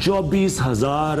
24,000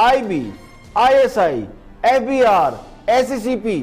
IB, ISI, FBR, SECP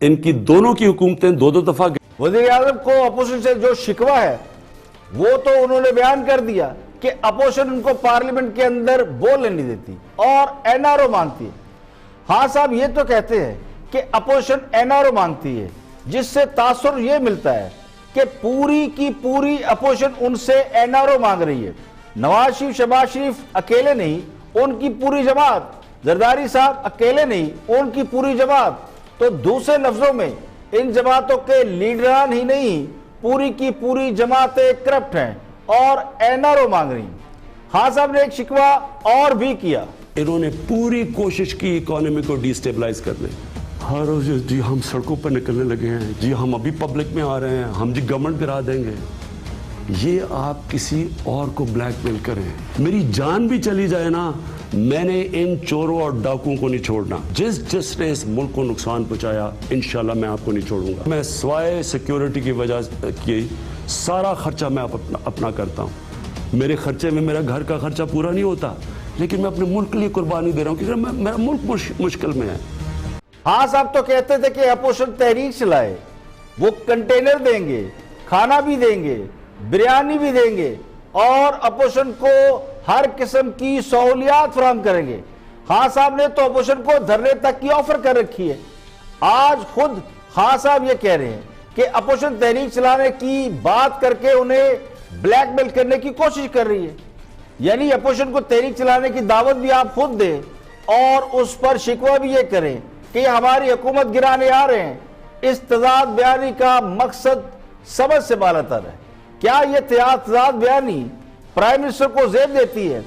ان کی دونوں کی حکومتیں دو دو دفعہ وزیر اعظم کو اپوزیشن سے جو شکوہ ہے وہ تو انہوں نے بیان کر دیا کہ اپوزیشن ان کو پارلیمنٹ کے اندر بولنے نہیں دیتی اور این آر او مانگتی ہے. ہاں صاحب یہ تو کہتے ہیں کہ اپوزیشن این آر او مانگتی ہے، جس سے تاثر یہ ملتا ہے کہ پوری کی پوری اپوزیشن ان سے این آر او مانگ رہی ہے. نواز شریف شہباز شریف اکیلے نہیں، ان کی پوری جماعت، زرداری صاحب اکیلے نہیں، ان کی پوری جماعت. تو دوسرے لفظوں میں ان جماعتوں کے لیڈران ہی نہیں، پوری کی پوری جماعتیں کرپٹ ہیں اور این آر او مانگ رہی ہیں. خان صاحب نے ایک شکوہ اور بھی کیا. انہوں نے پوری کوشش کی اکانومی کو ڈی سٹیبلائز کرنے. ہر روز جی ہم سڑکوں پر نکلنے لگے ہیں، جی ہم ابھی پبلک میں آ رہے ہیں، ہم جی گورنمنٹ گرا دیں گے. یہ آپ کسی اور کو بلیک میل کریں. میری جان بھی چلی جائے نا، میں نے ان چوروں اور ڈاکوؤں کو نہیں چھوڑنا. جس نے اس ملک کو نقصان پہنچایا انشاءاللہ میں آپ کو نہیں چھوڑوں گا. میں سوائے سیکیورٹی کی وجہ کی سارا خرچہ میں اپنا کرتا ہوں. میرے خرچے میں میرا گھر کا خرچہ پورا نہیں ہوتا، لیکن میں اپنے ملک کے لیے قربانی دے رہا ہوں کیونکہ میرا ملک مشکل میں ہے. ہاں صاحب تو کہتے تھے کہ اپوزیشن تحریک چلائے، وہ کنٹینر دیں گے، کھانا بھی دیں گے، بریانی بھی دیں گے اور اپوزیشن کو ہر قسم کی سہولیات فراہم کریں گے. خان صاحب نے تو اپوزیشن کو دھرنے تک کی آفر کر رکھی ہے. آج خود خان صاحب یہ کہہ رہے ہیں کہ اپوزیشن تحریک چلانے کی بات کر کے انہیں بلیک میل کرنے کی کوشش کر رہی ہے. یعنی اپوزیشن کو تحریک چلانے کی دعوت بھی آپ خود دیں اور اس پر شکوہ بھی یہ کریں کہ یہ ہماری حکومت گرانے آ رہے ہیں. اس تضاد بیانی کا مقصد سمجھ سے بالاتر ہے. کیا یہ تضاد بیانی پرائم منسٹر کو زیب دیتی ہے؟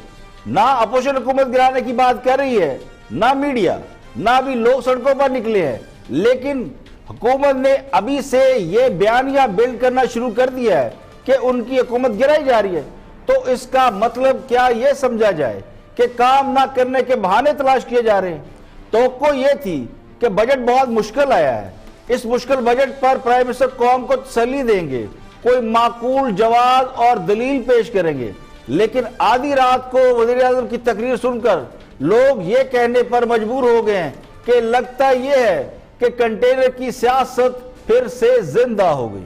نہ اپوزیشن حکومت گرانے کی بات کر رہی ہے، نہ میڈیا، نہ بھی لوگ سڑکوں پر نکلے ہیں، لیکن حکومت نے ابھی سے یہ بیانیہ بلڈ کرنا شروع کر دیا ہے کہ ان کی حکومت گرائی جا رہی ہے. تو اس کا مطلب کیا یہ سمجھا جائے کہ کام نہ کرنے کے بہانے تلاش کیے جا رہے ہیں؟ توقع یہ تھی کہ بجٹ بہت مشکل آیا ہے، اس مشکل بجٹ پر پرائم منسٹر قوم کو تسلی دیں گے، کوئی معقول جواز اور دلیل پیش کریں گے. لیکن آدھی رات کو وزیر اعظم کی تقریر سن کر لوگ یہ کہنے پر مجبور ہو گئے ہیں کہ لگتا یہ ہے کہ کنٹینر کی سیاست پھر سے زندہ ہو گئی.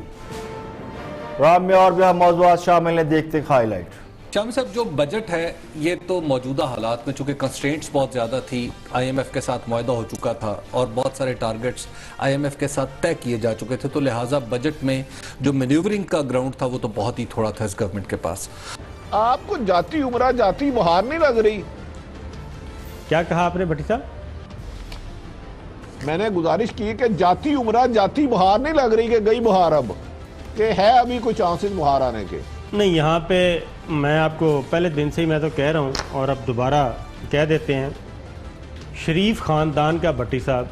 پروگرام میں اور بھی ہم موضوعات شامل ہیں، دیکھتے ہیں ہائی لائٹ. شامی صاحب، جو بجٹ ہے یہ تو موجودہ حالات میں چونکہ کنسٹرینٹس بہت زیادہ تھی، آئی ایم ایف کے ساتھ معاہدہ ہو چکا تھا اور بہت سارے ٹارگٹس آئی ایم ایف کے ساتھ طے کیے جا چکے تھے، تو لہٰذا بجٹ میں جو مینیورنگ کا گراؤنڈ تھا وہ تو بہت ہی تھوڑا تھا اس گورنمنٹ کے پاس. آپ کو جاتی عمرہ جاتی بہار نہیں لگ رہی؟ کیا کہا آپ نے بھٹی صاحب؟ میں نے گزارش کی کہ جاتی عمرہ جاتی بہار نہیں لگ رہی کہ گئی بہار اب، کہ ہے ابھی کوئی چانسز بہار آنے کے؟ نہیں، یہاں پہ میں آپ کو پہلے دن سے ہی میں تو کہہ رہا ہوں اور اب دوبارہ کہہ دیتے ہیں، شریف خاندان کا بھٹی صاحب.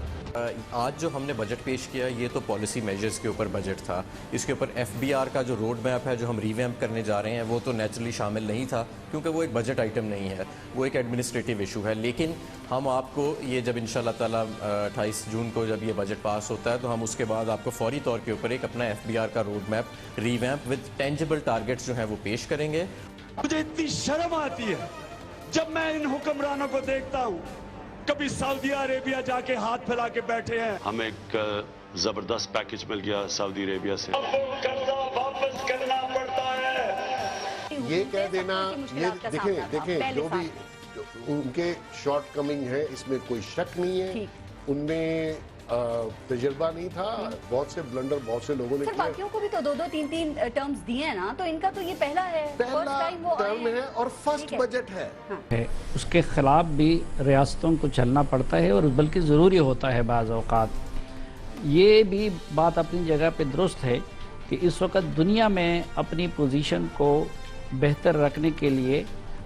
آج جو ہم نے بجٹ پیش کیا یہ تو پالیسی میجرز کے اوپر بجٹ تھا. اس کے اوپر ایف بی آر کا جو روڈ میپ ہے جو ہم ریویمپ کرنے جا رہے ہیں وہ تو نیچرلی شامل نہیں تھا کیونکہ وہ ایک بجٹ آئٹم نہیں ہے، وہ ایک ایڈمنسٹریٹو ایشو ہے. لیکن ہم آپ کو یہ جب انشاءاللہ تعالیٰ 28 جون کو جب یہ بجٹ پاس ہوتا ہے تو ہم اس کے بعد آپ کو فوری طور کے اوپر ایک اپنا ایف بی آر کا road map revamp with tangible targets جو ہیں وہ پیش کریں گے. مجھے اتنی شرم آتی ہے جب میں ان حکمرانوں کو دیکھتا ہوں، کبھی سعودی عربیہ جا کے ہاتھ پھیلا کے بیٹھے ہیں. ہمیں ایک زبردست پیکج مل گیا سعودی عربیہ سے. قرضہ واپس کرنا پڑتا ہے. یہ کہہ دینا، یہ دیکھیں جو بھی ان کے شارٹ کمنگ ہے اس میں کوئی شک نہیں ہے، ان میں تجربہ نہیں تھا، بہت سے بلنڈر بہت سے لوگوں نے کیا. باقیوں کو بھی تو 2-3 ٹرمز دیے ہیں نا، تو ان کا تو یہ پہلا ہے، پہلا ٹرم ہے اور فرسٹ بجٹ ہے. اس کے خلاف بھی ریاستوں کو چلنا پڑتا ہے اور بلکہ ضروری ہوتا ہے بعض اوقات. یہ بھی بات اپنی جگہ پہ درست ہے کہ اس وقت دنیا میں اپنی پوزیشن کو بہتر رکھنے کے لیے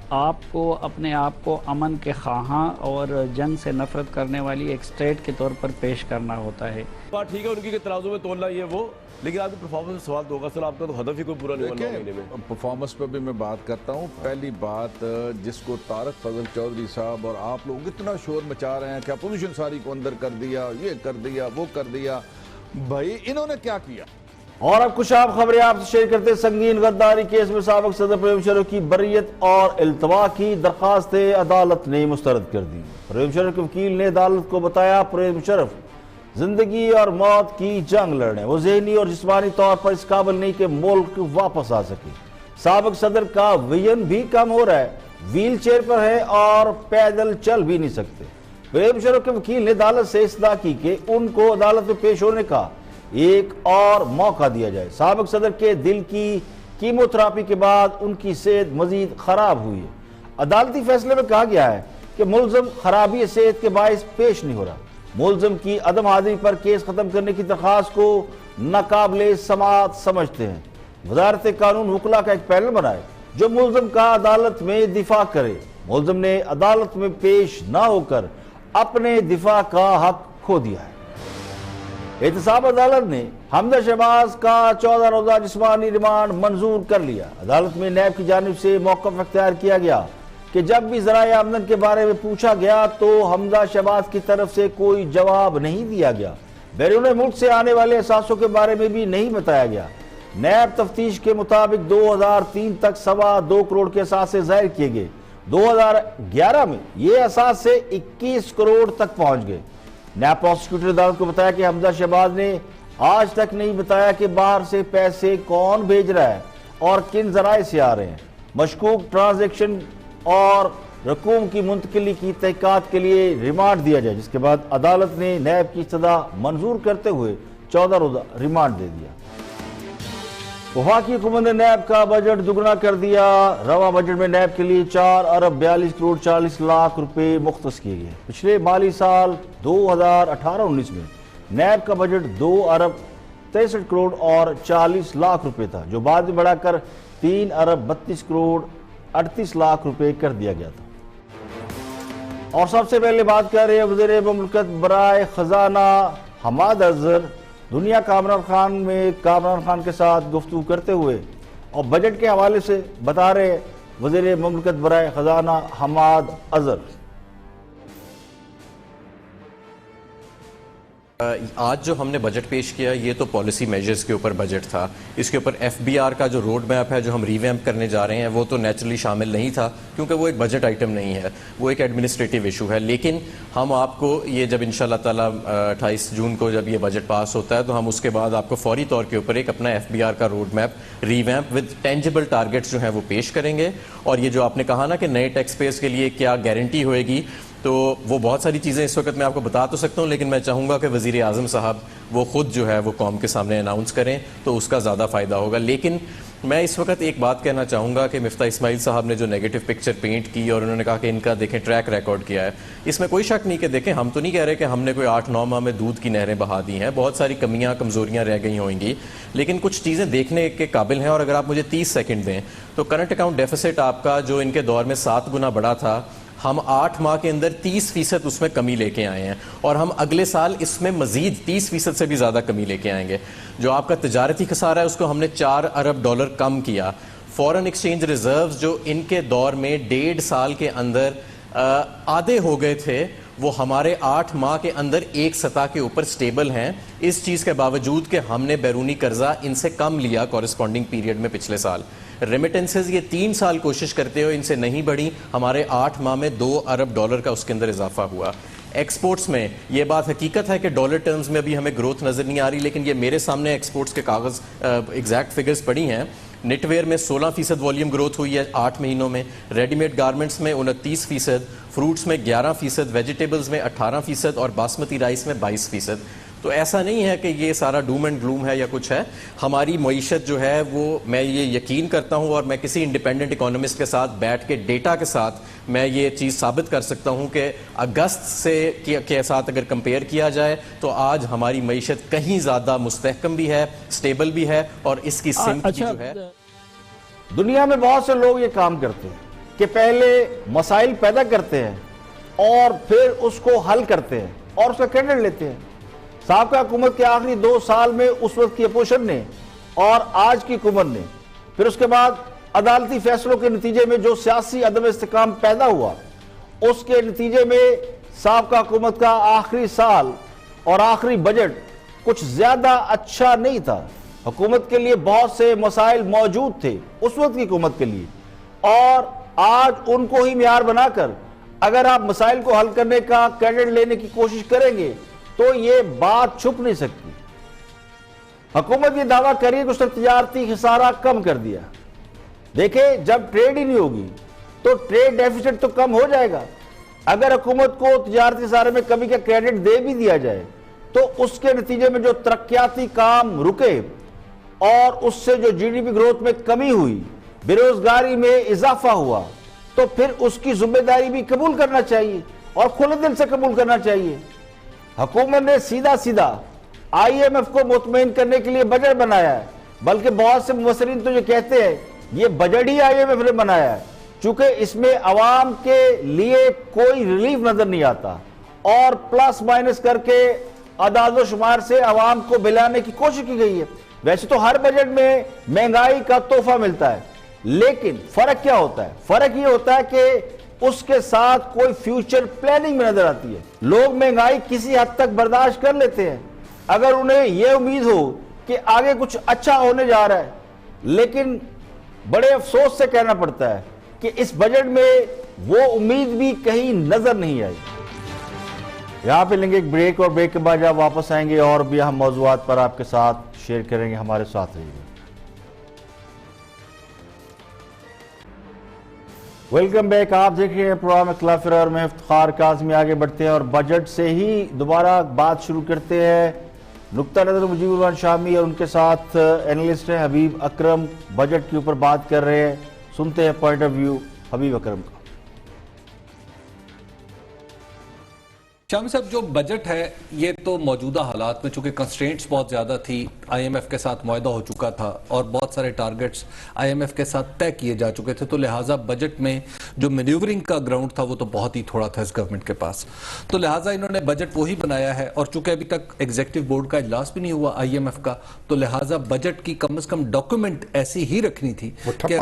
آپ کو اپنے آپ کو امن کے خواہاں اور جنگ سے نفرت کرنے والی ایک اسٹیٹ کے طور پر پیش کرنا ہوتا ہے. بات ٹھیک ہے ان کی کہ ترازو میں تولنا یہ وہ، لیکن آپ کی پرفارمنس سوال تو ہوگا سر، آپ کا تو ہدف ہی کوئی پورا نہیں بنا مہینے میں. پرفارمنس پہ بھی میں بات کرتا ہوں. پہلی بات جس کو طارق فضل چودھری صاحب اور آپ لوگ اتنا شور مچا رہے ہیں کہ اپوزیشن ساری کو اندر کر دیا، یہ کر دیا، وہ کر دیا، بھائی انہوں نے کیا کیا؟ اور اب کچھ عام خبریں آپ سے شیئر کرتے ہیں. سنگین غداری کیس میں سابق صدر پرویز مشرف کی بریت اور التوا کی درخواستیں عدالت نے مسترد کر دی. پرویز مشرف کے وکیل نے عدالت کو بتایا پرویز مشرف زندگی اور موت کی جنگ لڑنے، وہ ذہنی اور جسمانی طور پر اس قابل نہیں کہ ملک واپس آ سکے۔ سابق صدر کا ویژن بھی کم ہو رہا ہے، ویل چیئر پر ہے اور پیدل چل بھی نہیں سکتے۔ پرویز مشرف کے وکیل نے عدالت سے استدعا کی کہ ان کو عدالت میں پیش ہونے کا ایک اور موقع دیا جائے۔ سابق صدر کے دل کی کیموتھراپی کے بعد ان کی صحت مزید خراب ہوئی ہے۔ عدالتی فیصلے میں کہا گیا ہے کہ ملزم خرابی صحت کے باعث پیش نہیں ہو رہا۔ ملزم کی عدم حاضری پر کیس ختم کرنے کی درخواست کو ناقابل سماعت سمجھتے ہیں۔ وزارت قانون وکلاء کا ایک پینل بنائے جو ملزم کا عدالت میں دفاع کرے۔ ملزم نے عدالت میں پیش نہ ہو کر اپنے دفاع کا حق کھو دیا ہے۔ احتساب عدالت نے حمزہ شہباز کا 14 روزہ جسمانی ریمانڈ منظور کر لیا۔ عدالت میں نیب کی جانب سے موقف اختیار کیا گیا کہ جب بھی ذرائع آمدن کے بارے میں پوچھا گیا تو حمزہ شہباز کی طرف سے کوئی جواب نہیں دیا گیا۔ بیرون ملک سے آنے والے اثاثوں کے بارے میں بھی نہیں بتایا گیا۔ نیب تفتیش کے مطابق 2003 تک 2.25 کروڑ کے اثاثے ظاہر کیے گئے۔ 2011 میں یہ اثاثے 21 کروڑ تک پہنچ گئے۔ نیب پروسیکیوٹر عدالت کو بتایا کہ حمزہ شہباز نے آج تک نہیں بتایا کہ باہر سے پیسے کون بھیج رہا ہے اور کن ذرائع سے آ رہے ہیں۔ مشکوک ٹرانزیکشن اور رقوم کی منتقلی کی تحقیقات کے لیے ریمانڈ دیا جائے، جس کے بعد عدالت نے نیب کی استدعا منظور کرتے ہوئے 14 روزہ ریمانڈ دے دیا۔ وفاقی حکومت نے نیب کا بجٹ دگنا کر دیا۔ رواں بجٹ میں نیب کے لیے 4 ارب 42 کروڑ 40 لاکھ روپے مختص کیے گئے۔ پچھلے مالی سال 2018-19 میں نیب کا بجٹ 2 ارب 63 کروڑ اور 40 لاکھ روپے تھا، جو بعد میں بڑھا کر 3 ارب 32 کروڑ 38 لاکھ روپے کر دیا گیا تھا۔ اور سب سے پہلے بات کر رہے ہیں وزیر مملکت برائے خزانہ حماد اظہر۔ دنیا کامران خان کے ساتھ گفتگو کرتے ہوئے اور بجٹ کے حوالے سے بتا رہے وزیر مملکت برائے خزانہ حماد اظہر۔ آج جو ہم نے بجٹ پیش کیا یہ تو پالیسی میجرز کے اوپر بجٹ تھا۔ اس کے اوپر FBR کا جو روڈ میپ ہے جو ہم ریویمپ کرنے جا رہے ہیں وہ تو نیچرلی شامل نہیں تھا، کیونکہ وہ ایک بجٹ آئٹم نہیں ہے، وہ ایک ایڈمنسٹریٹو ایشو ہے۔ لیکن ہم آپ کو یہ جب انشاءاللہ تعالیٰ 28 جون کو جب یہ بجٹ پاس ہوتا ہے تو ہم اس کے بعد آپ کو فوری طور کے اوپر ایک اپنا FBR کا road map revamp with tangible targets جو ہیں وہ پیش کریں گے۔ اور یہ جو آپ نے کہا نا کہ نئے ٹیکس پیئرز کے لیے کیا گارنٹی ہوئے گی، تو وہ بہت ساری چیزیں اس وقت میں آپ کو بتا تو سکتا ہوں، لیکن میں چاہوں گا کہ وزیر اعظم صاحب وہ خود جو ہے وہ قوم کے سامنے اناؤنس کریں تو اس کا زیادہ فائدہ ہوگا۔ لیکن میں اس وقت ایک بات کہنا چاہوں گا کہ مفتاح اسماعیل صاحب نے جو نیگیٹو پکچر پینٹ کی اور انہوں نے کہا کہ ان کا دیکھیں ٹریک ریکارڈ کیا ہے، اس میں کوئی شک نہیں کہ دیکھیں ہم تو نہیں کہہ رہے کہ ہم نے کوئی 8-9 ماہ میں دودھ کی نہریں بہا دی ہیں، بہت ساری کمیاں کمزوریاں رہ گئی ہوئیں گی، لیکن کچھ چیزیں دیکھنے کے قابل ہیں۔ اور اگر آپ مجھے 30 سیکنڈ دیں تو کرنٹ اکاؤنٹ ڈیفیسٹ آپ کا جو ان کے دور میں 7 گنا بڑا تھا، ہم 8 ماہ کے اندر 30% اس میں کمی لے کے آئے ہیں، اور ہم اگلے سال اس میں مزید 30% سے بھی زیادہ کمی لے کے آئیں گے۔ جو آپ کا تجارتی خسارہ ہے اس کو ہم نے 4 ارب ڈالر کم کیا۔ فورن ایکسچینج ریزروز جو ان کے دور میں 1.5 سال کے اندر آدھے ہو گئے تھے، وہ ہمارے 8 ماہ کے اندر ایک سطح کے اوپر سٹیبل ہیں، اس چیز کے باوجود کہ ہم نے بیرونی قرضہ ان سے کم لیا کورسپونڈنگ پیریڈ میں پچھلے سال۔ ریمیٹنسز یہ 3 سال کوشش کرتے ہوئے ان سے نہیں بڑھی، ہمارے 8 ماہ میں 2 ارب ڈالر کا اس کے اندر اضافہ ہوا۔ ایکسپورٹس میں یہ بات حقیقت ہے کہ ڈالر ٹرمز میں بھی ہمیں گروتھ نظر نہیں آ رہی، لیکن یہ میرے سامنے ایکسپورٹس کے کاغذ ایگزیکٹ فگرز پڑی ہیں۔ نٹ ویئر میں 16% والیوم گروتھ ہوئی ہے 8 مہینوں میں، ریڈی میڈ گارمنٹس میں 29%، فروٹس میں 11%، ویجیٹیبلز میں 18% اور باسمتی رائس میں 22%۔ تو ایسا نہیں ہے کہ یہ سارا ڈوم اینڈ گلوم ہے یا کچھ ہے۔ ہماری معیشت جو ہے وہ، میں یہ یقین کرتا ہوں اور میں کسی انڈیپینڈنٹ اکانومسٹ کے ساتھ بیٹھ کے ڈیٹا کے ساتھ میں یہ چیز ثابت کر سکتا ہوں کہ اگست سے کے ساتھ اگر کمپیئر کیا جائے تو آج ہماری معیشت کہیں زیادہ مستحکم بھی ہے، سٹیبل بھی ہے، اور اس کی سمت کی جو ہے۔ دنیا میں بہت سے لوگ یہ کام کرتے ہیں کہ پہلے مسائل پیدا کرتے ہیں اور پھر اس کو حل کرتے ہیں اور اس کا کریڈٹ لیتے ہیں۔ سابقہ حکومت کے آخری 2 سال میں اس وقت کی اپوزیشن نے اور آج کی حکومت نے، پھر اس کے بعد عدالتی فیصلوں کے نتیجے میں جو سیاسی عدم استحکام پیدا ہوا، اس کے نتیجے میں سابقہ حکومت کا آخری سال اور آخری بجٹ کچھ زیادہ اچھا نہیں تھا۔ حکومت کے لیے بہت سے مسائل موجود تھے اس وقت کی حکومت کے لیے، اور آج ان کو ہی معیار بنا کر اگر آپ مسائل کو حل کرنے کا کریڈٹ لینے کی کوشش کریں گے تو یہ بات چھپ نہیں سکتی۔ حکومت یہ دعویٰ کری کہ اس نے تجارتی خسارہ کم کر دیا۔ دیکھیں جب ٹریڈ ہی نہیں ہوگی تو ٹریڈ ڈیفیسٹ تو کم ہو جائے گا۔ اگر حکومت کو تجارتی خسارے میں کمی کا کریڈٹ دے بھی دیا جائے تو اس کے نتیجے میں جو ترقیاتی کام رکے اور اس سے جو جی ڈی پی گروتھ میں کمی ہوئی، بے روزگاری میں اضافہ ہوا، تو پھر اس کی ذمہ داری بھی قبول کرنا چاہیے اور کھلے دل سے قبول کرنا چاہیے۔ حکومت نے سیدھا آئی ایم ایف کو مطمئن کرنے کے لیے بجٹ بنایا ہے، بلکہ بہت سے مفسرین تو یہ کہتے ہیں یہ بجٹ ہی آئی ایم ایف نے بنایا ہے، چونکہ اس میں عوام کے لیے کوئی ریلیف نظر نہیں آتا اور پلس مائنس کر کے اعداد و شمار سے عوام کو بلانے کی کوشش کی گئی ہے۔ ویسے تو ہر بجٹ میں مہنگائی کا تحفہ ملتا ہے، لیکن فرق کیا ہوتا ہے؟ فرق یہ ہوتا ہے کہ اس کے ساتھ کوئی فیوچر پلاننگ میں نظر آتی ہے۔ لوگ مہنگائی کسی حد تک برداشت کر لیتے ہیں اگر انہیں یہ امید ہو کہ آگے کچھ اچھا ہونے جا رہا ہے، لیکن بڑے افسوس سے کہنا پڑتا ہے کہ اس بجٹ میں وہ امید بھی کہیں نظر نہیں آئی۔ یہاں پہ لیں گے ایک بریک، اور بریک کے بعد جب واپس آئیں گے اور بھی اہم موضوعات پر آپ کے ساتھ شیئر کریں گے۔ ہمارے ساتھ رہیے گا۔ ویلکم بیک، آپ دیکھ رہے ہیں پروگرام اختلاف رائے اور میں افتخار کاظمی۔ آگے بڑھتے ہیں اور بجٹ سے ہی دوبارہ بات شروع کرتے ہیں۔ نقطہ نظر مجیب الرحمان شامی اور ان کے ساتھ اینالسٹ ہیں حبیب اکرم، بجٹ کے اوپر بات کر رہے ہیں۔ سنتے ہیں پوائنٹ آف ویو حبیب اکرم کا۔ شامی صاحب، جو بجٹ ہے یہ تو موجودہ حالات میں چونکہ کنسٹرینٹس بہت زیادہ تھی، آئی ایم ایف کے ساتھ معاہدہ ہو چکا تھا اور بہت سارے ٹارگٹس آئی ایم ایف کے ساتھ طے کیے جا چکے تھے، تو لہٰذا بجٹ میں جو مینیورنگ کا گراؤنڈ تھا وہ تو بہت ہی تھوڑا تھا اس گورنمنٹ کے پاس، تو لہٰذا انہوں نے بجٹ وہی بنایا ہے۔ اور چونکہ ابھی تک ایگزیکٹو بورڈ کا اجلاس بھی نہیں ہوا آئی ایم ایف کا، تو لہٰذا بجٹ کی کم از کم ڈاکیومنٹ ایسی ہی رکھنی تھی کہ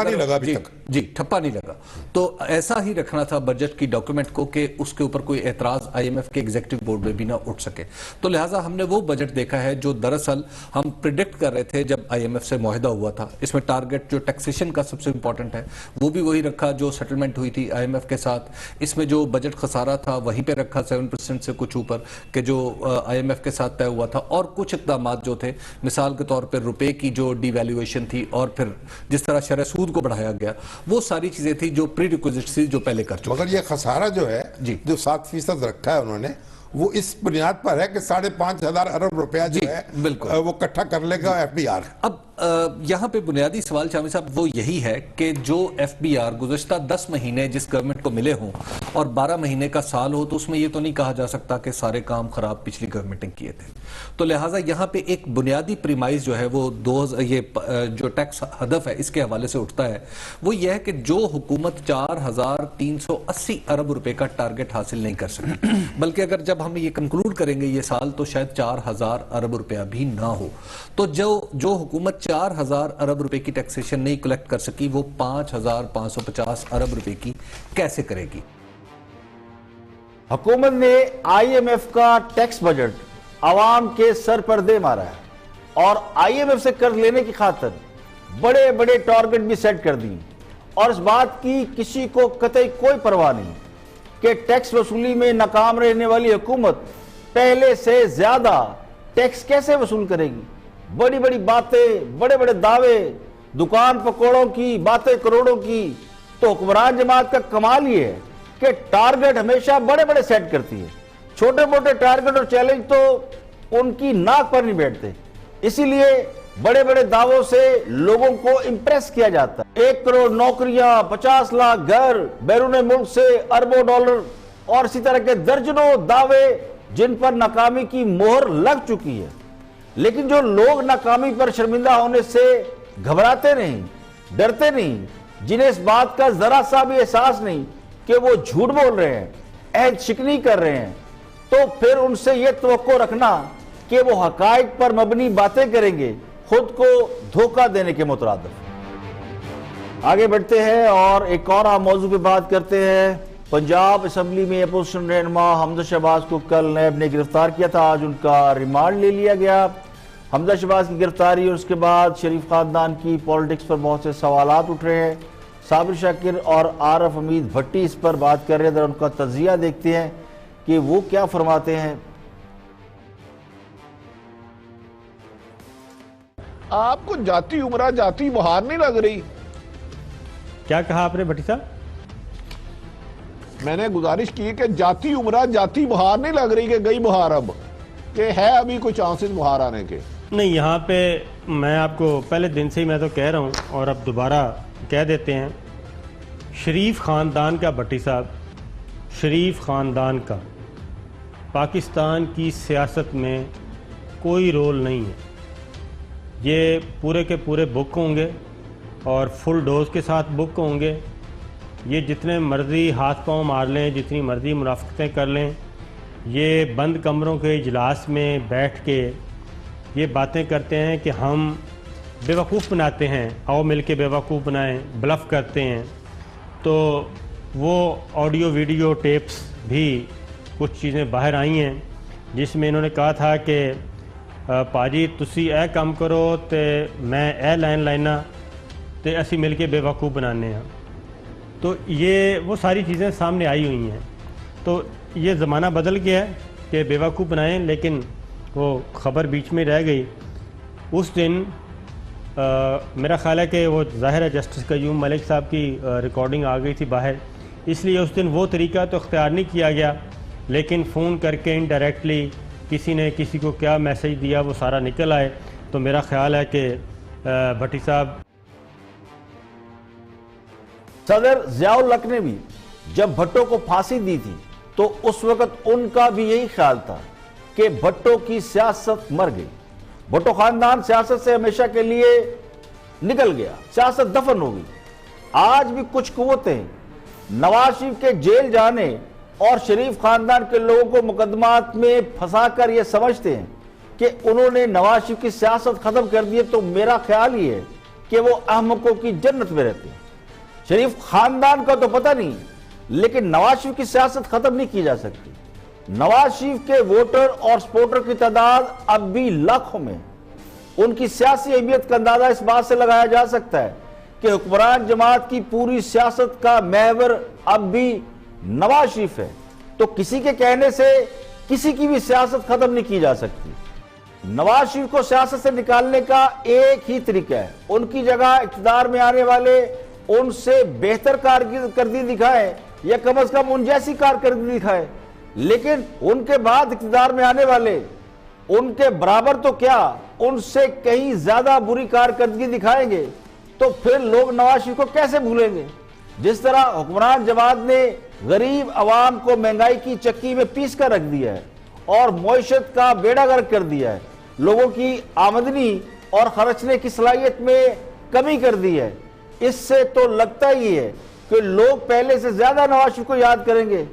جی ٹھپا نہیں لگا، تو ایسا ہی رکھنا تھا بجٹ کی ڈاکیومنٹ کو کہ اس کے اوپر کوئی اعتراض آئی ایم ایف کے ایگزیکٹو بورڈ میں بھی نہ اٹھ سکے۔ تو لہٰذا ہم نے وہ بجٹ دیکھا ہے جو دراصل ہم پریڈکٹ کر رہے تھے جب آئی ایم ایف سے معاہدہ ہوا تھا۔ اس میں ٹارگٹ جو ٹیکسیشن کا سب سے امپورٹنٹ ہے وہ بھی وہی رکھا جو سیٹلمنٹ ہوئی تھی آئی ایم ایف کے ساتھ۔ اس میں جو بجٹ خسارہ تھا وہیں پہ رکھا 7% سے کچھ اوپر کہ جو آئی ایم ایف کے ساتھ طے ہوا تھا، اور کچھ اقدامات جو تھے مثال کے طور پر روپے کی جو ڈی ویلیویشن تھی اور پھر جس طرح شرح سود کو بڑھایا گیا، وہ ساری چیزیں تھی جو پری ریکوزٹ تھی جو پہلے کر چکے۔ مگر یہ خسارہ جو ہے جو 7% رکھا ہے انہوں نے، وہ اس بنیاد پر ہے کہ 5,500 ارب روپیہ جو ہے وہ اکٹھا کر لے گا ایف بی آر۔ اب یہاں پہ بنیادی سوال شامی صاحب وہ یہی ہے کہ جو ایف بی آر گزشتہ 10 مہینے جس گورنمنٹ کو ملے ہوں اور 12 مہینے کا سال ہو، تو اس میں یہ تو نہیں کہا جا سکتا کہ سارے کام خراب پچھلی گورنمنٹ نے کیے تھے۔ تو لہٰذا یہاں پہ ایک بنیادی پریمائز جو ہے وہ یہ جو ٹیکس ہدف ہے اس کے حوالے سے اٹھتا ہے، وہ یہ ہے کہ جو حکومت 4,380 ارب روپے کا ٹارگٹ حاصل نہیں کر سکی، بلکہ اگر جب ہم یہ کنکلوڈ کریں گے یہ سال تو شاید 4,000 ارب روپیہ بھی نہ ہو، تو جو حکومت 4,000 ارب روپے کی ٹیکسیشن نہیں کلیکٹ کر سکی وہ 5,550 ارب روپے کی کیسے کرے گی؟ حکومت نے آئی ایم ایف کا ٹیکس بجٹ عوام کے سر پر دے مارا ہے اور آئی ایم ایف سے قرض لینے کی خاطر بڑے بڑے ٹارگٹ بھی سیٹ کر دی، اور اس بات کی کسی کو قطعی کوئی پرواہ نہیں کہ ٹیکس وصولی میں ناکام رہنے والی حکومت پہلے سے زیادہ ٹیکس کیسے وصول کرے گی۔ بڑی بڑی باتیں، بڑے بڑے دعوے، دکان پکوڑوں کی باتیں کروڑوں کی، تو حکمران جماعت کا کمال یہ ہے کہ ٹارگٹ ہمیشہ بڑے بڑے سیٹ کرتی ہے، چھوٹے موٹے ٹارگٹ اور چیلنج تو ان کی ناک پر نہیں بیٹھتے، اسی لیے بڑے بڑے دعووں سے لوگوں کو امپریس کیا جاتا ہے۔ 1 کروڑ نوکریاں، 50 لاکھ گھر، بیرون ملک سے اربوں ڈالر، اور اسی طرح کے درجنوں دعوے جن پر ناکامی کی مہر لگ چکی ہے۔ لیکن جو لوگ ناکامی پر شرمندہ ہونے سے گھبراتے نہیں، ڈرتے نہیں، جنہیں اس بات کا ذرا سا بھی احساس نہیں کہ وہ جھوٹ بول رہے ہیں، عہد شکنی کر رہے ہیں، تو پھر ان سے یہ توقع رکھنا کہ وہ حقائق پر مبنی باتیں کریں گے خود کو دھوکہ دینے کے مترادف۔ آگے بڑھتے ہیں اور ایک اور اہم موضوع پہ بات کرتے ہیں۔ پنجاب اسمبلی میں اپوزیشن رہنما حمزہ شہباز کو کل نیب نے گرفتار کیا تھا، آج ان کا ریمانڈ لے لیا گیا۔ حمزہ شہباز کی گرفتاری اور اس کے بعد شریف خاندان کی پالیٹکس پر بہت سے سوالات اٹھ رہے ہیں۔ صابر شاکر اور عارف حمید بھٹی اس پر بات کر رہے ہیں، ذرا ان کا تجزیہ دیکھتے ہیں کہ وہ کیا فرماتے ہیں۔ آپ کو جاتی عمرہ جاتی بہار نہیں لگ رہی؟ کیا کہا آپ نے بھٹی صاحب؟ میں نے گزارش کی کہ جاتی عمرہ جاتی بہار نہیں لگ رہی کہ گئی بہار اب، کہ ہے ابھی کوئی چانسز بہار آنے کے؟ نہیں، یہاں پہ میں آپ کو پہلے دن سے ہی میں تو کہہ رہا ہوں اور اب دوبارہ کہہ دیتے ہیں، شریف خاندان کا بھٹی صاحب، شریف خاندان کا پاکستان کی سیاست میں کوئی رول نہیں ہے۔ یہ پورے کے پورے بک ہوں گے اور فل ڈوز کے ساتھ بک ہوں گے۔ یہ جتنے مرضی ہاتھ پاؤں مار لیں، جتنی مرضی منافقتیں کر لیں، یہ بند کمروں کے اجلاس میں بیٹھ کے یہ باتیں کرتے ہیں کہ ہم بیوقوف بناتے ہیں، آؤ مل کے بیوقوف بنائیں، بلف کرتے ہیں۔ تو وہ آڈیو ویڈیو ٹیپس بھی کچھ چیزیں باہر آئی ہیں جس میں انہوں نے کہا تھا کہ پاجی تسی اے کام کرو تے میں اے لائن لائنا تے اسی مل کے بیوقوف بنانے ہیں۔ تو یہ وہ ساری چیزیں سامنے آئی ہوئی ہیں۔ تو یہ زمانہ بدل گیا ہے کہ بیوقوف بنائیں، لیکن وہ خبر بیچ میں رہ گئی۔ اس دن میرا خیال ہے کہ وہ ظاہر ہے جسٹس قیوم ملک صاحب کی ریکارڈنگ آ گئی تھی باہر، اس لیے اس دن وہ طریقہ تو اختیار نہیں کیا گیا، لیکن فون کر کے انڈائریکٹلی کسی نے کسی کو کیا میسیج دیا وہ سارا نکل آئے۔ تو میرا خیال ہے کہ بھٹی صاحب، صدر ضیاء الحق نے بھی جب بھٹو کو پھانسی دی تھی تو اس وقت ان کا بھی یہی خیال تھا کہ بھٹو کی سیاست مر گئی، بھٹو خاندان سیاست سے ہمیشہ کے لیے نکل گیا، سیاست دفن ہو گئی۔ آج بھی کچھ قوتیں نواز شریف کے جیل جانے اور شریف خاندان کے لوگوں کو مقدمات میں پھنسا کر یہ سمجھتے ہیں کہ انہوں نے نواز شریف کی سیاست ختم کر دی ہے، تو میرا خیال یہ ہے کہ وہ احمقوں کی جنت میں رہتے ہیں۔ شریف خاندان کا تو پتہ نہیں، لیکن نواز شریف کی سیاست ختم نہیں کی جا سکتی۔ نواز شریف کے ووٹر اور سپورٹر کی تعداد اب بھی لاکھوں میں، ان کی سیاسی اہمیت کا اندازہ اس بات سے لگایا جا سکتا ہے کہ حکمران جماعت کی پوری سیاست کا محور اب بھی نواز شریف ہے۔ تو کسی کے کہنے سے کسی کی بھی سیاست ختم نہیں کی جا سکتی۔ نواز شریف کو سیاست سے نکالنے کا ایک ہی طریقہ ہے، ان کی جگہ اقتدار میں آنے والے ان سے بہتر کارکردگی دکھائیں یا کم از کم ان جیسی کارکردگی دکھائیں، لیکن ان کے بعد اقتدار میں آنے والے ان کے برابر تو کیا ان سے کہیں زیادہ بری کارکردگی دکھائیں گے، تو پھر لوگ نواز شریف کو کیسے بھولیں گے؟ جس طرح حکمران جماعت نے غریب عوام کو مہنگائی کی چکی میں پیس کر رکھ دیا ہے اور معیشت کا بیڑا غرق کر دیا ہے، لوگوں کی آمدنی اور خرچنے کی صلاحیت میں کمی کر دی ہے، اس سے تو لگتا ہی ہے کہ لوگ پہلے سے زیادہ نواز شریف کو یاد کریں گے۔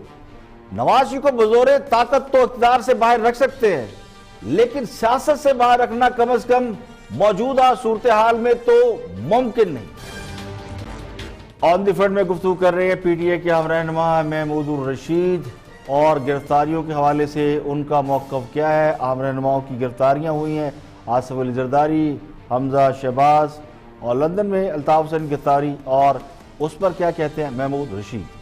نواز شریف کو بزور طاقت تو اقتدار سے باہر رکھ سکتے ہیں، لیکن سیاست سے باہر رکھنا کم از کم موجودہ صورتحال میں تو ممکن نہیں۔ آن دی فرنٹ میں گفتگو کر رہے ہیں پی ٹی اے کے ہم رہنما محمود الرشید، اور گرفتاریوں کے حوالے سے ان کا موقف کیا ہے؟ عام رہنماؤں کی گرفتاریاں ہوئی ہیں، آصف علی زرداری، حمزہ شہباز، اور لندن میں الطاف حسین کی گرفتاری، اور اس پر کیا کہتے ہیں محمود رشید؟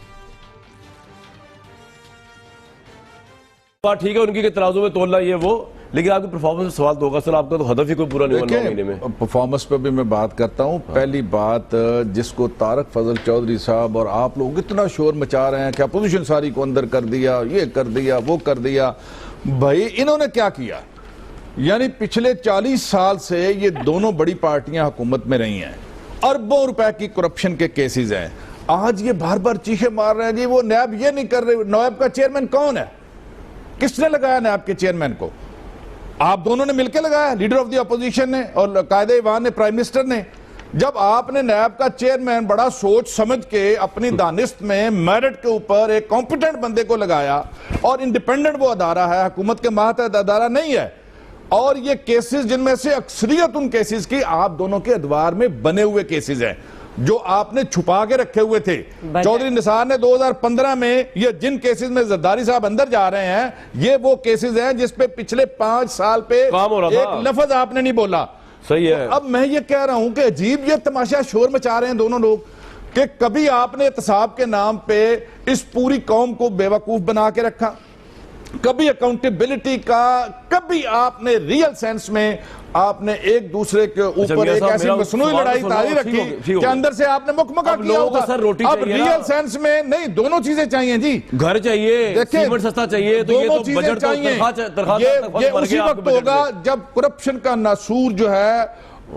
بات ٹھیک ہے ان کی کہ ترازو میں تولنا یہ وہ، لیکن آپ کی پرفارمنس میں سوال تو ہوگا سر، آپ کا تو ہدف ہی کوئی پورا نہیں ہوا 9 مہینے میں۔ پرفارمنس پہ بھی میں بات کرتا ہوں۔ پہلی بات جس کو طارق فضل چودھری صاحب اور آپ لوگ اتنا شور مچا رہے ہیں کہ اپوزیشن ساری کو اندر کر دیا، یہ کر دیا، وہ کر دیا، بھائی انہوں نے کیا کیا؟ یعنی پچھلے 40 سال سے یہ دونوں بڑی پارٹیاں حکومت میں رہی ہیں، اربوں روپے کی کرپشن کے کیسز ہیں۔ آج یہ بار بار چیخے مار رہے ہیں جی وہ نیب یہ نہیں کر رہے۔ نیب کا چیئرمین کون ہے؟ کس نے لگایا نیب کے چیئرمین کو؟ آپ دونوں نے مل کے لگایا، لیڈر آف دی اپوزیشن نے اور قائد ایوان نے، پرائم منسٹر نے۔ جب آپ نے نیب کا چیئرمین بڑا سوچ سمجھ کے اپنی دانست میں میرٹ کے اوپر ایک کمپیٹنٹ بندے کو لگایا، اور انڈیپینڈنٹ وہ ادارہ ہے، حکومت کے ماتحت ادارہ نہیں ہے، اور یہ کیسز جن میں سے اکثریت ان کیسز کی آپ دونوں کے ادوار میں بنے ہوئے کیسز ہیں جو آپ نے چھپا کے رکھے ہوئے تھے۔ چودھری نثار نے 2015 میں یہ جن کیسز میں زرداری صاحب اندر جا رہے ہیں، یہ وہ کیسز ہیں جس پہ پچھلے 5 سال پہ ایک لفظ آپ نے نہیں بولا۔ صحیح ہے۔ اب میں یہ کہہ رہا ہوں کہ عجیب یہ تماشا شور مچا رہے ہیں دونوں لوگ کہ کبھی آپ نے احتساب کے نام پہ اس پوری قوم کو بیوقوف بنا کے رکھا، کبھی اکاؤنٹیبلٹی کا، کبھی آپ نے ریئل سینس میں آپ نے ایک دوسرے کے اوپر ایک ایسی مصنوعی لڑائی تاری رکھی کہ اندر سے آپ نے مکمکہ کیا ہوگا. اب ریئل سینس میں نہیں, دونوں چیزیں چاہیے جی, گھر چاہیے, سیمنٹ سستا چاہیے, دونوں چیزیں چاہیے. یہ اسی وقت ہوگا جب کرپشن کا ناسور جو ہے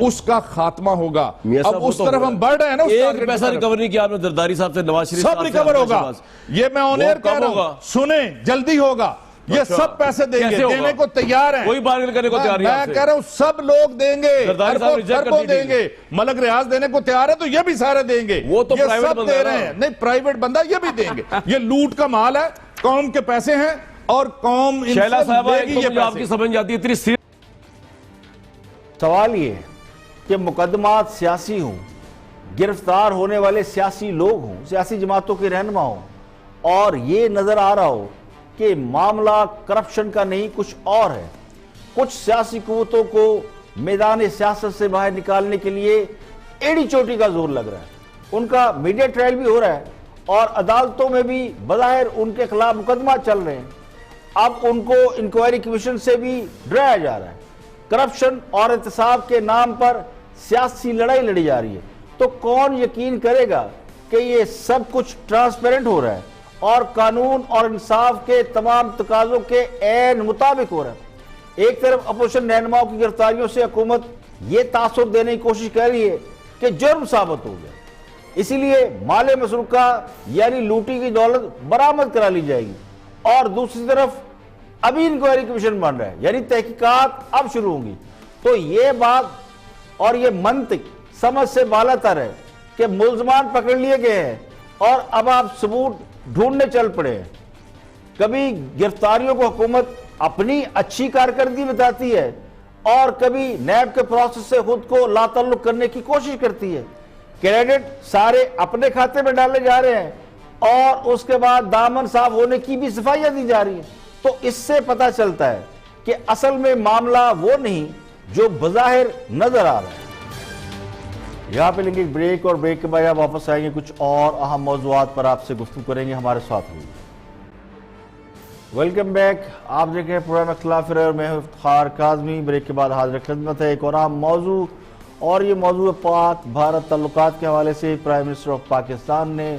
اس کا خاتمہ ہوگا. اب اس طرف ہم بڑھ رہے ہیں نا, ایک پیسہ ریکور نہیں کیا آپ نے زرداری صاحب سے, نواز شریف سب ریکور ہوگا. یہ میں آن ایئر کہہ رہا ہوں, سنیں جلدی ہوگا. یہ سب پیسے دیں گے, دینے کو تیار ہیں, کوئی بارگن کرنے کو تیار نہیں. میں کہہ رہا ہوں سب لوگ دیں گے, اربوں دیں گے. ملک ریاض دینے کو تیار ہے تو یہ بھی سارے دیں گے. وہ تو یہ سب دے رہے ہیں. نہیں, پرائیویٹ بندہ یہ بھی دیں گے. یہ لوٹ کا مال ہے, قوم کے پیسے ہیں اور قوم ان سے لے گی یہ پیسے. آپ کی سمجھ جاتی ہے اتنی. سوال یہ کہ مقدمات سیاسی ہوں, گرفتار ہونے والے سیاسی لوگ ہوں, سیاسی جماعتوں کے رہنما ہوں, اور یہ نظر آ رہا ہو کہ معاملہ کرپشن کا نہیں کچھ اور ہے. کچھ سیاسی قوتوں کو میدان سیاست سے باہر نکالنے کے لیے ایڑی چوٹی کا زور لگ رہا ہے. ان کا میڈیا ٹرائل بھی ہو رہا ہے اور عدالتوں میں بھی بظاہر ان کے خلاف مقدمات چل رہے ہیں. اب ان کو انکوائری کمیشن سے بھی ڈرایا جا رہا ہے. کرپشن اور احتساب کے نام پر سیاسی لڑائی لڑی جا رہی ہے. تو کون یقین کرے گا کہ یہ سب کچھ ٹرانسپیرنٹ ہو رہا ہے اور قانون اور انصاف کے تمام تقاضوں کے عین مطابق ہو رہا ہے؟ ایک طرف اپوزیشن رہنماؤں کی گرفتاریوں سے حکومت یہ تاثر دینے کی کوشش کر رہی ہے کہ جرم ثابت ہو گیا, اسی لیے مال مسروقہ یعنی لوٹی کی دولت برآمد کرا لی جائے گی, اور دوسری طرف ابھی انکوائری کمیشن بن رہا ہے یعنی تحقیقات اب شروع ہوں گی. تو یہ بات اور یہ منطق سمجھ سے بالا تر ہے کہ ملزمان پکڑ لیے گئے ہیں اور اب آپ ثبوت ڈھونڈنے چل پڑے ہیں. کبھی گرفتاریوں کو حکومت اپنی اچھی کارکردگی بتاتی ہے اور کبھی نیب کے پروسیس سے خود کو لا تعلق کرنے کی کوشش کرتی ہے. کریڈٹ سارے اپنے کھاتے میں ڈالے جا رہے ہیں اور اس کے بعد دامن صاف ہونے کی بھی صفائیاں دی جا رہی ہیں. تو اس سے پتہ چلتا ہے کہ اصل میں معاملہ وہ نہیں جو بظاہر نظر آ رہا ہے. یہاں پہ لیں گے بریک, اور بریک کے بعد آپ واپس آئیں گے, کچھ اور اہم موضوعات پر آپ سے گفتگو کریں گے. ہمارے ساتھ ہوئی. Welcome back. آپ دیکھیں پروگرام اختلاف رائے اور میں ہوں افتخار کاظمی. بریک کے بعد حاضر خدمت ہے ایک اور اہم موضوع, اور یہ موضوع پاک بھارت تعلقات کے حوالے سے. پرائم منسٹر آف پاکستان نے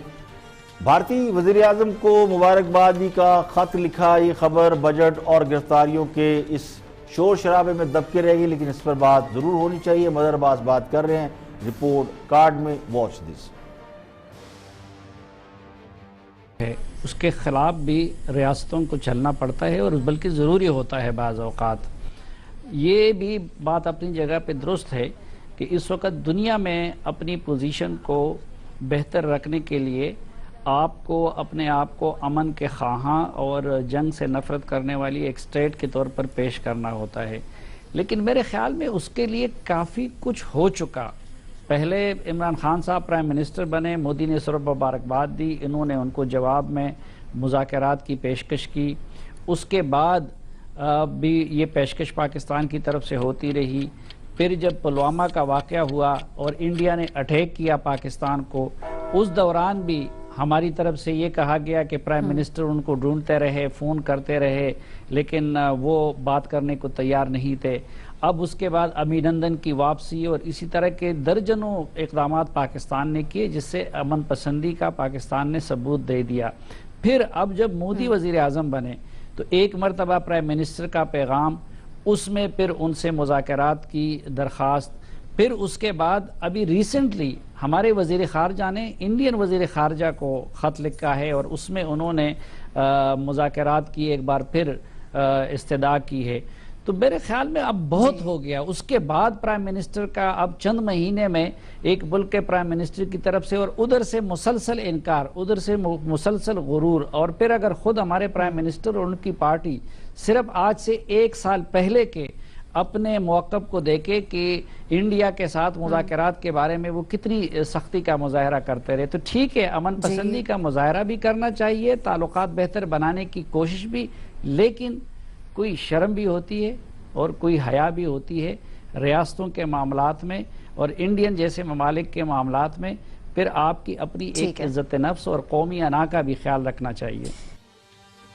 بھارتی وزیر اعظم کو مبارکبادی کا خط لکھا. یہ خبر بجٹ اور گرفتاریوں کے اس شور شرابے میں دبکے رہے گی, لیکن اس پر بات ضرور ہونی چاہیے. مظہر عباس بات کر رہے ہیں رپورٹ کارڈ میں, واچ دس. اس کے خلاف بھی ریاستوں کو چلنا پڑتا ہے اور بلکہ ضروری ہوتا ہے بعض اوقات. یہ بھی بات اپنی جگہ پہ درست ہے کہ اس وقت دنیا میں اپنی پوزیشن کو بہتر رکھنے کے لیے آپ کو اپنے آپ کو امن کے خواہاں اور جنگ سے نفرت کرنے والی ایک اسٹیٹ کے طور پر پیش کرنا ہوتا ہے. لیکن میرے خیال میں اس کے لیے کافی کچھ ہو چکا. پہلے عمران خان صاحب پرائم منسٹر بنے, مودی نے سرب مبارکباد دی, انہوں نے ان کو جواب میں مذاکرات کی پیشکش کی. اس کے بعد بھی یہ پیشکش پاکستان کی طرف سے ہوتی رہی. پھر جب پلوامہ کا واقعہ ہوا اور انڈیا نے اٹیک کیا پاکستان کو, اس دوران بھی ہماری طرف سے یہ کہا گیا کہ پرائم منسٹر ان کو ڈھونڈتے رہے, فون کرتے رہے, لیکن وہ بات کرنے کو تیار نہیں تھے. اب اس کے بعد ابھینندن کی واپسی اور اسی طرح کے درجنوں اقدامات پاکستان نے کیے جس سے امن پسندی کا پاکستان نے ثبوت دے دیا. پھر اب جب مودی وزیر اعظم بنے تو ایک مرتبہ پرائم منسٹر کا پیغام, اس میں پھر ان سے مذاکرات کی درخواست, پھر اس کے بعد ابھی ریسنٹلی ہمارے وزیر خارجہ نے انڈین وزیر خارجہ کو خط لکھا ہے اور اس میں انہوں نے مذاکرات کی ایک بار پھر استدعا کی ہے. تو میرے خیال میں اب بہت ہو گیا. اس کے بعد پرائم منسٹر کا اب چند مہینے میں ایک ملک کے پرائم منسٹر کی طرف سے اور ادھر سے مسلسل انکار, ادھر سے مسلسل غرور, اور پھر اگر خود ہمارے پرائم منسٹر اور ان کی پارٹی صرف آج سے 1 سال پہلے کے اپنے موقف کو دیکھے کہ انڈیا کے ساتھ مذاکرات کے بارے میں وہ کتنی سختی کا مظاہرہ کرتے رہے, تو ٹھیک ہے امن پسندی کا مظاہرہ بھی کرنا چاہیے, تعلقات بہتر بنانے کی کوشش بھی, لیکن کوئی شرم بھی ہوتی ہے اور کوئی حیا بھی ہوتی ہے ریاستوں کے معاملات میں اور انڈین جیسے ممالک کے معاملات میں. پھر آپ کی اپنی ایک عزت نفس اور قومی انا کا بھی خیال رکھنا چاہیے.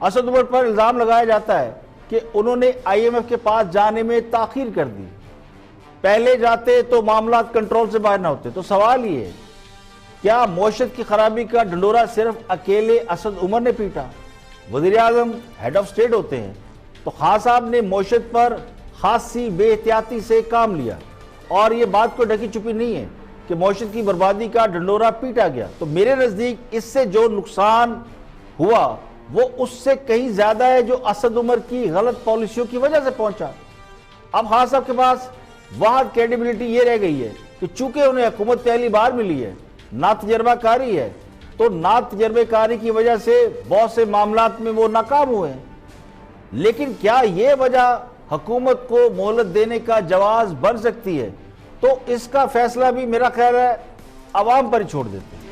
اسد عمر پر الزام لگایا جاتا ہے کہ انہوں نے IMF کے پاس جانے میں تاخیر کر دی، پہلے جاتے تو معاملات کنٹرول سے باہر نہ ہوتے۔ تو سوال یہ ہے، کیا معیشت کی خرابی کا ڈنڈورا صرف اکیلے اسد عمر نے پیٹا؟ وزیر اعظم ہیڈ آف سٹیٹ ہوتے ہیں، تو خان صاحب نے معیشت پر خاصی بے احتیاطی سے کام لیا، اور یہ بات کو ڈھکی چھپی نہیں ہے کہ معیشت کی بربادی کا ڈنڈورا پیٹا گیا۔ تو میرے نزدیک اس سے جو نقصان ہوا وہ اس سے کہیں زیادہ ہے جو اسد عمر کی غلط پالیسیوں کی وجہ سے پہنچا۔ اب خان صاحب کے پاس واحد کریڈیبلٹی یہ رہ گئی ہے کہ چونکہ انہیں حکومت پہلی بار ملی ہے، نا تجربہ کاری ہے، تو نا تجربہ کاری کی وجہ سے بہت سے معاملات میں وہ ناکام ہوئے ہیں۔ لیکن کیا یہ وجہ حکومت کو مہلت دینے کا جواز بن سکتی ہے؟ تو اس کا فیصلہ بھی میرا خیال ہے عوام پر ہی چھوڑ دیتے ہیں۔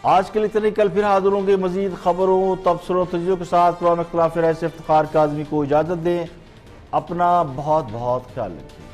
آج کے لیے اتنا ہی، کل پھر حاضر ہوں گے مزید خبروں، تبصروں، تجزیوں کے ساتھ۔ پروگرام اختلاف رائے سے افتخار کاظمی کو اجازت دیں، اپنا بہت بہت خیال رکھیں۔